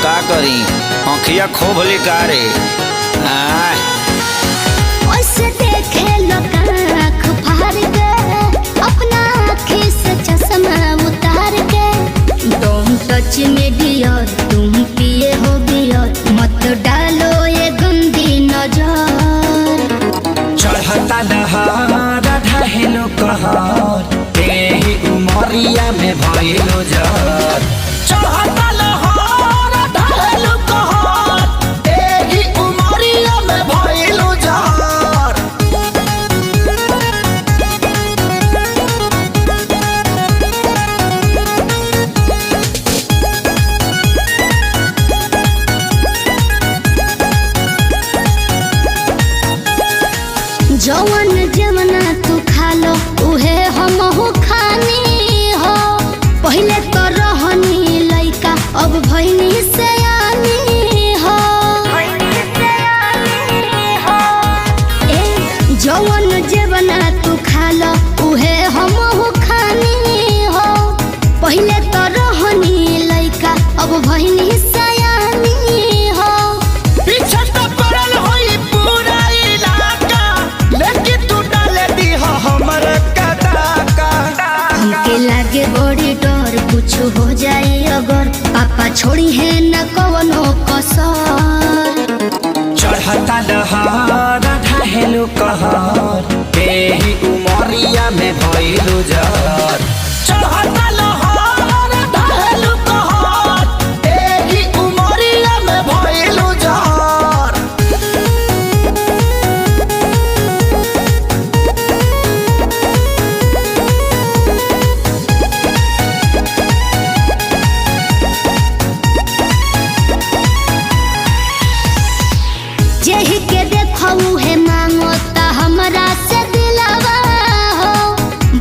का करी आँखिया खोभली का रे। ओसे देखे लोग आँख फाड़ के अपना आँखी से चश्मा उतार के। डोंट टच मी डियर तुम पिए हो बियर मत डालो ये गंदी नजर। चढ़ता दहार ढहेलो कहर तेही उमरिया में भइलो जर। चढ़ता लहर ढहेलो कहर तेही उमरिया में भइलो जर। जवन जवना तू खा लो उहे हमहू खानी हो। पहले तो रहनी लइका अब भइनी सयानी हो। जवन जवना तू खा लो उहे हमहू खानी हो। पहले तो रहनी लइका अब भइनी सयानी हो। पीछे तो पड़ल होई पूरा इलाका लेकिन तू डाले दी हमर कदाका। हमके लागे बड़ी डर कुछ हो जाए अगर पापा छोड़ी है न कवनो कसर। चढ़ता दहार ढहेलो कहर तेही उमरिया में भइलो जर। चढ़ता लहर ढहेलो कहर तेही उमरिया में भइलो जर। जेहि के देखऊ है मांगो ता हमरा से दिलावा हो।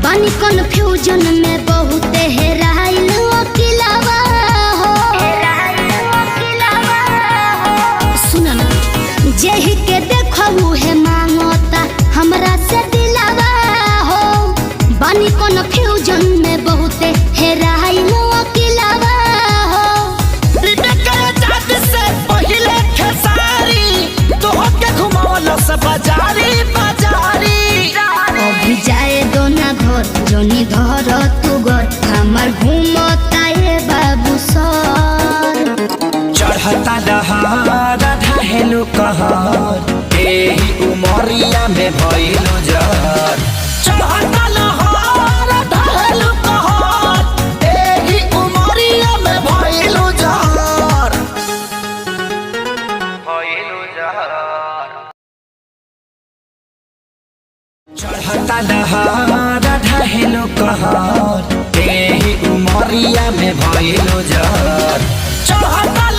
बनी कन्फ्यूजन में बहुत हेराइल अकेलावा हो। सुन ना जेहि के देखऊ है मांगो ता हमरा से दिलावा हो। बनी कन्फ्यूजन में बहुत हेराइल अकेलावा हो। अभी जाए दो ना घर जोनी धर तू घर हमार घूमता ये बाबू सर। चढ़ता दहार ढहेलो कहर तेही उमरिया में भइलो जर। चढ़ता लहर ढहेलो कहर तेही उमरिया में भइलो जर। चढ़ता दहार ढहेलो कहर तेही उमरिया में भइलो जर। चढ़ता